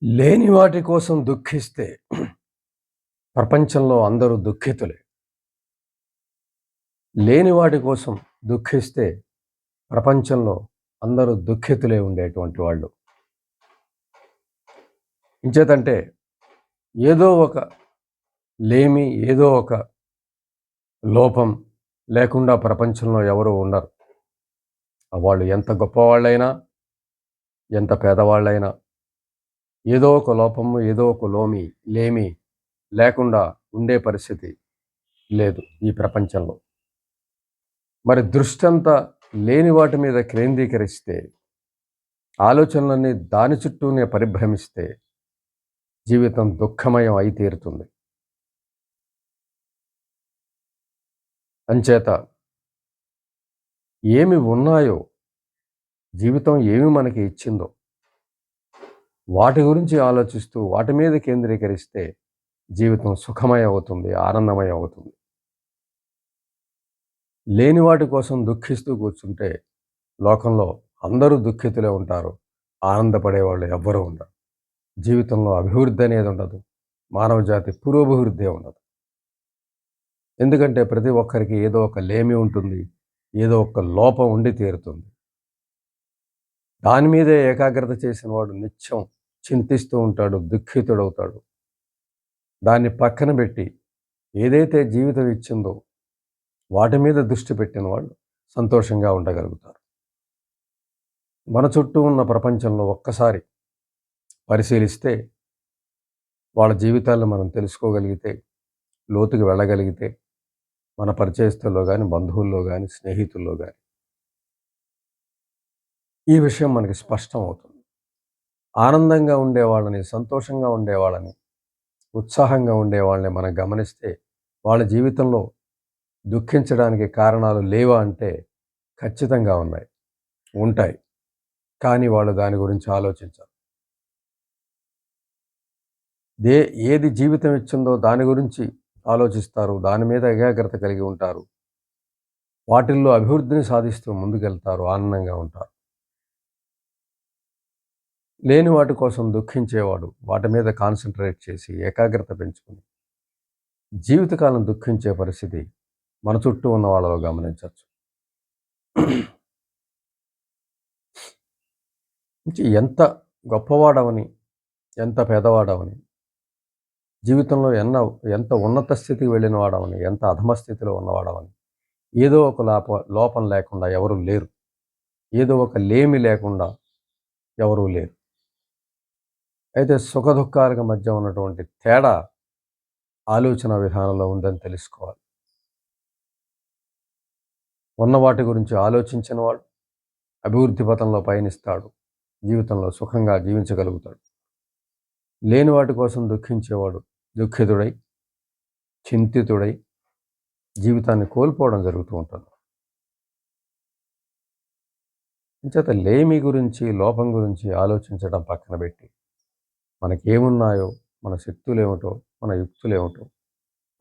లేని వాటి కోసం దుఃఖిస్తే ప్రపంచంలో అందరూ దుఃఖితులే. లేని వాటి కోసం దుఃఖిస్తే ప్రపంచంలో అందరూ దుఃఖితులే ఉండేటువంటి వాళ్ళు. ఇంచేతంటే ఏదో ఒక లేమి, ఏదో ఒక లోపం లేకుండా ప్రపంచంలో ఎవరు ఉండరు. వాళ్ళు ఎంత గొప్పవాళ్ళైనా, ఎంత పేదవాళ్ళైనా ఏదో ఒక లోపము, ఏదో ఒక లేమి లేకుండా ఉండే పరిస్థితి లేదు ఈ ప్రపంచంలో. మరి దృష్టంతా లేని వాటి మీద కేంద్రీకరిస్తే, ఆలోచనలన్నీ దాని చుట్టూనే పరిభ్రమిస్తే జీవితం దుఃఖమయం అయి తీరుతుంది. అంచేత ఏమి ఉన్నాయో, జీవితం ఏమి మనకి ఇచ్చిందో వాటి గురించి ఆలోచిస్తూ వాటి మీద కేంద్రీకరిస్తే జీవితం సుఖమయం అవుతుంది, ఆనందమయం అవుతుంది. లేని వాటి కోసం దుఃఖిస్తూ కూర్చుంటే లోకంలో అందరూ దుఃఖితులే ఉంటారు. ఆనందపడేవాళ్ళు ఎవ్వరూ ఉండరు. జీవితంలో అభివృద్ధి అనేది ఉండదు. మానవ జాతి పురోభివృద్ధి ఉండదు. ఎందుకంటే ప్రతి ఒక్కరికి ఏదో ఒక లేమి ఉంటుంది. ఏదో ఒక లోపం ఉండి తీరుతుంది. దాని మీదే ఏకాగ్రత చేసిన వాడు నిత్యం చింతిస్తూ ఉంటాడు, దుఃఖితుడవుతాడు. దాన్ని పక్కన పెట్టి ఏదైతే జీవితం ఇచ్చిందో వాటి మీద దృష్టి పెట్టిన వాళ్ళు సంతోషంగా ఉండగలుగుతారు. మన చుట్టూ ఉన్న ప్రపంచంలో ఒక్కసారి పరిశీలిస్తే వాళ్ళ జీవితాలను మనం తెలుసుకోగలిగితే, లోతుకి వెళ్ళగలిగితే, మన పరిచయస్తుల్లో కానీ, బంధువుల్లో కానీ, స్నేహితుల్లో కానీ ఈ విషయం మనకి స్పష్టం అవుతుంది. ఆనందంగా ఉండేవాళ్ళని, సంతోషంగా ఉండేవాళ్ళని, ఉత్సాహంగా ఉండేవాళ్ళని మనం గమనిస్తే వాళ్ళ జీవితంలో దుఃఖించడానికి కారణాలు లేవా అంటే ఖచ్చితంగా ఉన్నాయి, ఉంటాయి. కానీ వాళ్ళు దాని గురించి ఆలోచించరు. ఏది జీవితం ఇచ్చిందో దాని గురించి ఆలోచిస్తారు. దాని మీద ఏకాగ్రత కలిగి ఉంటారు. వాటిల్లో అభివృద్ధిని సాధిస్తూ ముందుకెళ్తారు, ఆనందంగా ఉంటారు. లేని వాటి కోసం దుఃఖించేవాడు వాటి మీద కాన్సంట్రేట్ చేసి ఏకాగ్రత పెంచుకుని జీవితకాలం దుఃఖించే పరిస్థితి మన చుట్టూ ఉన్న వాళ్ళలో గమనించవచ్చు. ఎంత గొప్పవాడవని, ఎంత పేదవాడవని, జీవితంలో ఎంత ఉన్నత స్థితికి వెళ్ళిన వాడవని, ఎంత అధమ స్థితిలో ఉన్నవాడవని, ఏదో ఒక లోపం లేకుండా ఎవరూ లేరు. ఏదో ఒక లేమి లేకుండా ఎవరూ లేరు. అయితే సుఖదుఖాలకు మధ్య ఉన్నటువంటి తేడా ఆలోచన విధానంలో ఉందని తెలుసుకోవాలి. ఉన్న వాటి గురించి ఆలోచించిన వాడు అభివృద్ధి పథంలో పయనిస్తాడు, జీవితంలో సుఖంగా జీవించగలుగుతాడు. లేని వాటి కోసం దుఃఖించేవాడు దుఃఖితుడై, చింతితుడై జీవితాన్ని కోల్పోవడం జరుగుతూ ఉంటుంది. అంచేత లేమి గురించి, లోపం గురించి ఆలోచించడం పక్కన పెట్టి మనకేమున్నాయో, మన శక్తులేమిటో, మన యుక్తులేమిటో,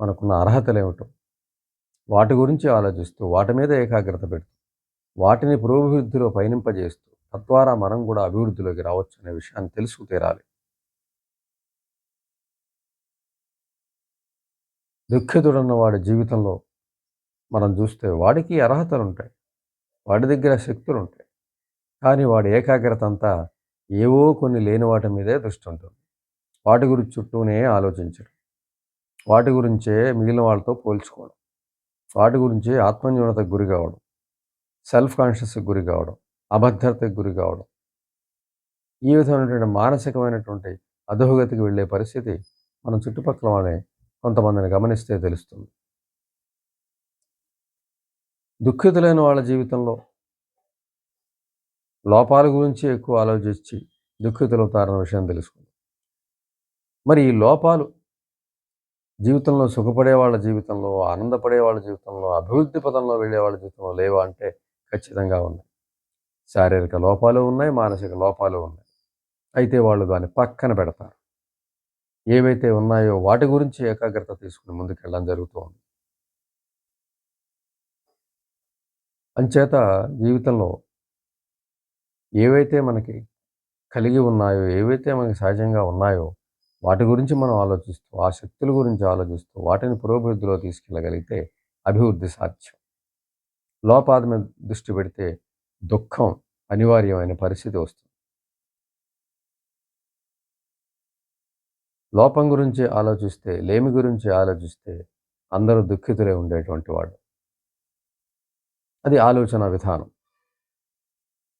మనకున్న అర్హతలేమిటో వాటి గురించి ఆలోచిస్తూ వాటి మీద ఏకాగ్రత పెడుతూ వాటిని పురోభివృద్ధిలో పయనింపజేస్తూ తద్వారా మనం కూడా అభివృద్ధిలోకి రావచ్చు అనే విషయాన్ని తెలుసుకు తీరాలి. దుఃఖితుడన్న వాడి జీవితంలో మనం చూస్తే వాడికి అర్హతలు ఉంటాయి, వాడి దగ్గర శక్తులు ఉంటాయి. కానీ వాడి ఏకాగ్రత అంతా ఏవో కొన్ని లేని వాటి మీదే దృష్టి ఉంటుంది. వాటి గురించి చుట్టూనే ఆలోచించడం, వాటి గురించే మిగిలిన వాళ్ళతో పోల్చుకోవడం, వాటి గురించే ఆత్మన్యూనతకు గురి కావడం, సెల్ఫ్ కాన్షియస్కి గురి కావడం, అభద్రతకు గురి కావడం, ఈ విధమైనటువంటి మానసికమైనటువంటి అధోగతికి వెళ్ళే పరిస్థితి మన చుట్టుపక్కల వాళ్ళని కొంతమందిని గమనిస్తే తెలుస్తుంది. దుఃఖితులైన వాళ్ళ జీవితంలో లోపాల గురించి ఎక్కువ ఆలోచించి దుఃఖితులవుతారన్న విషయం తెలుసుకుంది. మరి ఈ లోపాలు జీవితంలో సుఖపడే వాళ్ళ జీవితంలో, ఆనందపడే వాళ్ళ జీవితంలో, అభివృద్ధి పదంలో వెళ్ళే వాళ్ళ జీవితంలో లేవా అంటే ఖచ్చితంగా ఉన్నాయి. శారీరక లోపాలు ఉన్నాయి, మానసిక లోపాలు ఉన్నాయి. అయితే వాళ్ళు దాన్ని పక్కన పెడతారు. ఏవైతే ఉన్నాయో వాటి గురించి ఏకాగ్రత తీసుకుని ముందుకెళ్ళడం జరుగుతూ ఉంది. అంచేత జీవితంలో ఏవైతే మనకి కలిగి ఉన్నాయో, ఏవైతే మనకి సహజంగా ఉన్నాయో, వాటి గురించి మనం ఆలోచిస్తూ, ఆ శక్తుల గురించి ఆలోచిస్తూ, వాటిని పురోభివృద్ధిలో తీసుకెళ్ళగలిగితే అభివృద్ధి సాధ్యం. లోపాల మీద దృష్టి పెడితే దుఃఖం అనివార్యమైన పరిస్థితి వస్తుంది. లోపం గురించి ఆలోచిస్తే, లేమి గురించి ఆలోచిస్తే అందరూ దుఃఖితులై ఉండేటువంటి వాడు. అది ఆలోచన విధానం.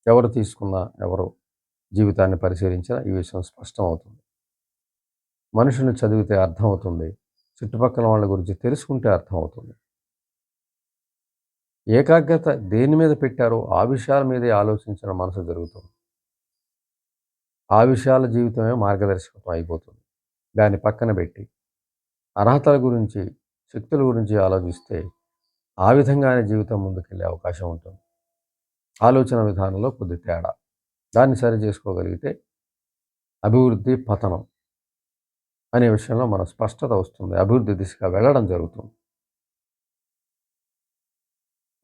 ఎవరు తీసుకున్నా, ఎవరు జీవితాన్ని పరిశీలించినా ఈ విషయం స్పష్టమవుతుంది. మనుషుల్ని చదివితే అర్థమవుతుంది. చుట్టుపక్కల వాళ్ళ గురించి తెలుసుకుంటే అర్థమవుతుంది. ఏకాగ్రత దేని మీద పెట్టారో ఆ విషయాల మీదే ఆలోచించిన మనసు జరుగుతుంది. ఆ విషయాల జీవితమే మార్గదర్శకత్వం అయిపోతుంది. దాన్ని పక్కన పెట్టి అర్హతల గురించి, శక్తుల గురించి ఆలోచిస్తే ఆ విధంగానే జీవితం ముందుకెళ్ళే అవకాశం ఉంటుంది. ఆలోచన విధానంలో కొద్ది తేడా. దాన్ని సరి చేసుకోగలిగితే అభివృద్ధి, పతనం అనే విషయంలో మన స్పష్టత వస్తుంది. అభివృద్ధి దిశగా వెళ్ళడం జరుగుతుంది.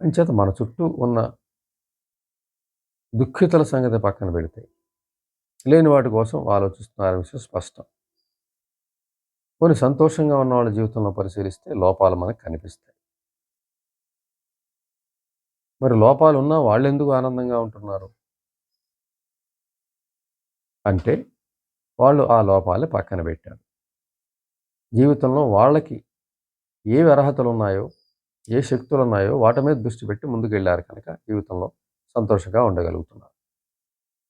అంచేత మన చుట్టూ ఉన్న దుఃఖితుల సంగతి పక్కన పెడితే, లేని వాటి కోసం ఆలోచిస్తున్నారనే విషయం స్పష్టం. కొన్ని సంతోషంగా ఉన్న వాళ్ళ జీవితంలో పరిశీలిస్తే లోపాలు మనకు కనిపిస్తాయి. మరి లోపాలున్నా వాళ్ళెందుకు ఆనందంగా ఉంటున్నారు? అంటే వాళ్ళు ఆ లోపాలని పక్కన పెట్టారు. జీవితంలో వాళ్ళకి ఏవి అర్హతలున్నాయో, ఏ శక్తులున్నాయో వాటి మీద దృష్టి పెట్టి ముందుకెళ్లారు కనుక జీవితంలో సంతోషంగా ఉండగలుగుతున్నారు.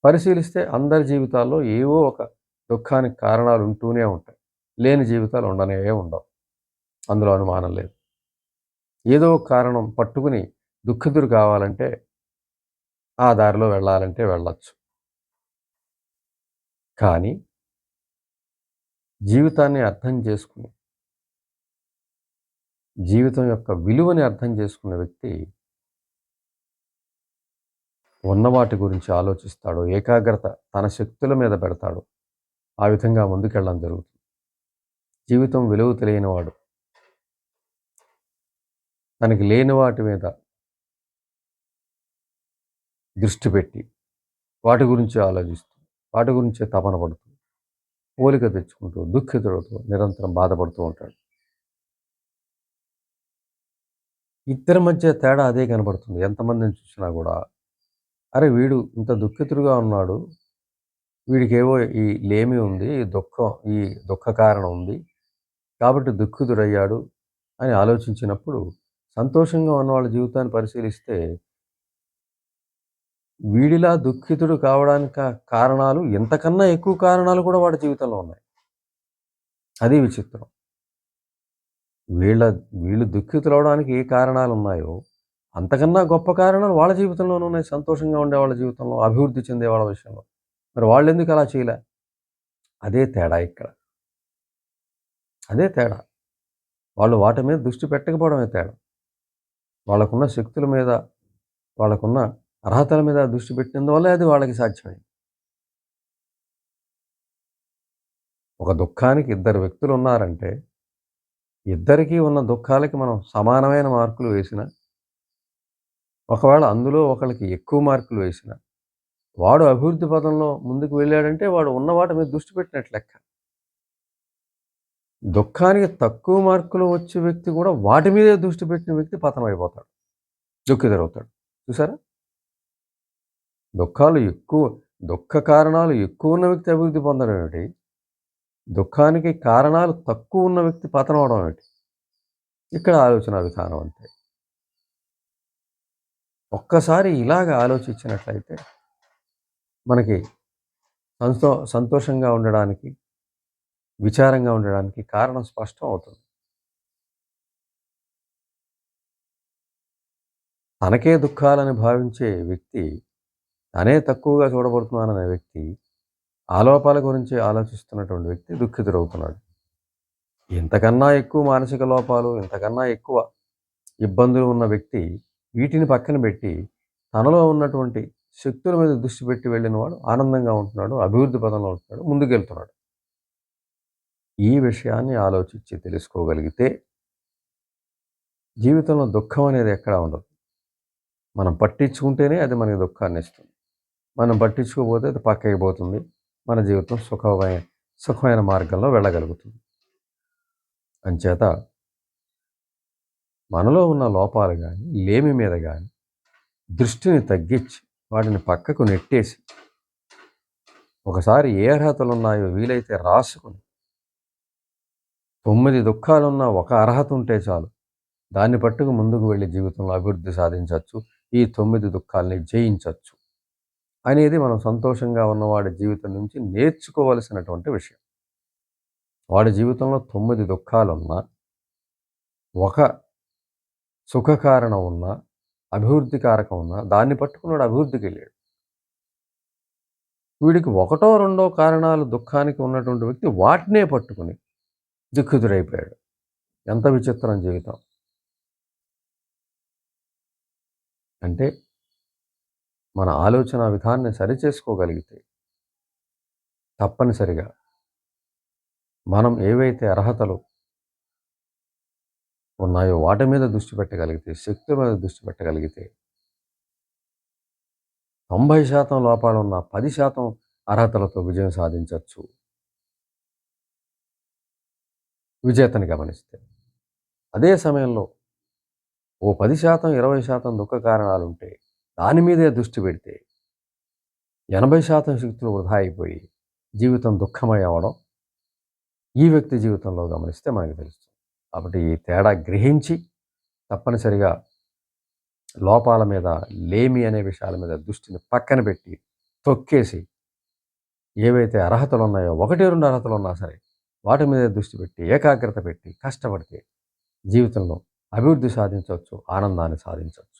పరిశీలిస్తే అందరి జీవితాల్లో ఏవో ఒక దుఃఖానికి కారణాలు ఉంటూనే ఉంటాయి. లేని జీవితాలు ఉండనే ఉండవు. అందులో అనుమానం లేదు. ఏదో ఒక కారణం పట్టుకుని దుఃఖితుడు కావాలంటే ఆ దారిలో వెళ్ళాలంటే వెళ్ళొచ్చు. కానీ జీవితాన్ని అర్థం చేసుకుని, జీవితం యొక్క విలువని అర్థం చేసుకున్న వ్యక్తి ఉన్న వాటి గురించి ఆలోచిస్తాడు. ఏకాగ్రత తన శక్తుల మీద పెడతాడు. ఆ విధంగా ముందుకెళ్ళడం జరుగుతుంది. జీవితం విలువ తెలియనివాడు తనకి లేని వాటి మీద దృష్టి పెట్టి, వాటి గురించి ఆలోచిస్తూ, వాటి గురించే తపన పడుతూ, పోలిక తెచ్చుకుంటూ, దుఃఖితుడుతూ నిరంతరం బాధపడుతూ ఉంటాడు. ఇద్దరి మధ్య తేడా అదే కనబడుతుంది. ఎంతమందిని చూసినా గూడా, అరే వీడు ఇంత దుఃఖితుడుగా ఉన్నాడు. వీడికేవో ఈ లేమి ఉంది, ఈ దుఃఖ కారణం ఉంది. కాబట్టి దుఃఖితుడయ్యాడు అని ఆలోచించినప్పుడు, సంతోషంగా ఉన్న వాళ్ళ జీవితాన్ని పరిశీలిస్తే, వీడిలా దుఃఖితుడు కావడానికి కారణాలు ఇంతకన్నా ఎక్కువ కారణాలు కూడా వాడి జీవితంలో ఉన్నాయి. అది విచిత్రం. వీళ్ళ వీళ్ళు దుఃఖితులవడానికి ఏ కారణాలున్నాయో, అంతకన్నా గొప్ప కారణాలు వాళ్ళ జీవితంలోనే ఉన్నాయి. సంతోషంగా ఉండే వాళ్ళ జీవితంలో, అభివృద్ధి చెందే వాళ్ళ విషయంలో. మరి వాళ్ళెందుకు అలా చేయలే? అదే తేడా ఇక్కడ. అదే తేడా. వాళ్ళు వాటి మీద దృష్టి పెట్టకపోవడమే తేడా. వాళ్ళకున్న శక్తుల మీద, వాళ్ళకున్న అర్హతల మీద దృష్టి పెట్టినందువల్లే అది వాళ్ళకి సాధ్యమైంది. ఒక దుఃఖానికి ఇద్దరు వ్యక్తులున్నారంటే, ఇద్దరికీ ఉన్న దుఃఖాలకి మనం సమానమైన మార్కులు వేసినా, ఒకవేళ అందులో ఒకళ్ళకి ఎక్కువ మార్కులు వేసినా, వాడు అభివృద్ధి పదంలో ముందుకు వెళ్ళాడంటే వాడు ఉన్న వాటి మీద దృష్టి పెట్టినట్లు లెక్క. దుఃఖానికి తక్కువ మార్కులు వచ్చే వ్యక్తి కూడా వాటి మీదే దృష్టి పెట్టిన వ్యక్తి పతనమైపోతాడు. దుఃఖితుడవుతాడు. చూసారా? దుఃఖాలు ఎక్కువ దుఃఖ కారణాలు ఎక్కువ ఉన్న వ్యక్తి అభివృద్ధి పొందడం ఏమిటి? దుఃఖానికి కారణాలు తక్కువ ఉన్న వ్యక్తి పతనం అవడం ఏమిటి? ఇక్కడ ఆలోచన విధానం అంతే. ఒక్కసారి ఇలాగ ఆలోచించినట్లయితే మనకి సంతోషంగా ఉండడానికి, విచారంగా ఉండడానికి కారణం స్పష్టం అవుతుంది. తనకే దుఃఖాలని భావించే వ్యక్తి, తనే తక్కువగా చూడబడుతున్నాననే వ్యక్తి, ఆలోపాల గురించి ఆలోచిస్తున్నటువంటి వ్యక్తి దుఃఖితుడవుతున్నాడు. ఇంతకన్నా ఎక్కువ మానసిక లోపాలు, ఇంతకన్నా ఎక్కువ ఇబ్బందులు ఉన్న వ్యక్తి వీటిని పక్కన పెట్టి, తనలో ఉన్నటువంటి శక్తుల మీద దృష్టి పెట్టి వెళ్ళినవాడు ఆనందంగా ఉంటున్నాడు, అభివృద్ధి పదంలో ఉంటున్నాడు, ముందుకెళ్తున్నాడు. ఈ విషయాన్ని ఆలోచించి తెలుసుకోగలిగితే జీవితంలో దుఃఖం అనేది ఎక్కడా ఉండదు. మనం పట్టించుకుంటేనే అది మనకి దుఃఖాన్ని ఇస్తుంది. మనం పట్టించుకోకపోతే అది పక్కకి పోతుంది. మన జీవితం సుఖమైన మార్గంలో వెళ్ళగలుగుతుంది. అంచేత మనలో ఉన్న లోపాలు గానీ, లేమి మీద గానీ దృష్టిని తగ్గించి, వాటిని పక్కకు నెట్టేసి, ఒకసారి ఏ అర్హతలున్నాయో వీలైతే రాసుకుని, 9 దుఃఖాలున్న ఒక అర్హత ఉంటే చాలు. దాన్ని పట్టుకు ముందుకు వెళ్ళి జీవితంలో అభివృద్ధి సాధించొచ్చు. ఈ 9 దుఃఖాల్ని జయించొచ్చు. అనేది మనం సంతోషంగా ఉన్నవాడి జీవితం నుంచి నేర్చుకోవలసినటువంటి విషయం. వాడి జీవితంలో 9 దుఃఖాలున్నా, ఒక సుఖ కారణం ఉన్నా, అభివృద్ధి కారకం ఉన్నా, దాన్ని పట్టుకుని వాడు అభివృద్ధికెళ్ళాడు. వీడికి ఒకటో, రెండో కారణాలు దుఃఖానికి ఉన్నటువంటి వ్యక్తి వాటినే పట్టుకుని దుఃఖితుడైపోయాడు. ఎంత విచిత్రం జీవితం. అంటే మన ఆలోచన విధానాన్ని సరిచేసుకోగలిగితే తప్పనిసరిగా మనం ఏవైతే అర్హతలు ఉన్నాయో వాటి మీద దృష్టి పెట్టగలిగితే, శక్తి మీద దృష్టి పెట్టగలిగితే 90% లోపాలున్న 10% అర్హతలతో విజయం సాధించవచ్చు. విజేతని గమనిస్తే. అదే సమయంలో ఓ 10%, 20% దుఃఖ కారణాలుంటే దాని మీదే దృష్టి పెడితే 80% శక్తులు వృధా అయిపోయి జీవితం దుఃఖమయం అవ్వడం ఈ వ్యక్తి జీవితంలో గమనిస్తే మనకు తెలుస్తుంది. కాబట్టి ఈ తేడా గ్రహించి తప్పనిసరిగా లోపాల మీద, లేమి అనే విషయాల మీద దృష్టిని పక్కన పెట్టి, తొక్కేసి ఏవైతే అర్హతలున్నాయో 1, 2 అర్హతలున్నా సరే వాటి మీద దృష్టి పెట్టి, ఏకాగ్రత పెట్టి, కష్టపడితే జీవితంలో అభివృద్ధి సాధించవచ్చు, ఆనందాన్ని సాధించవచ్చు.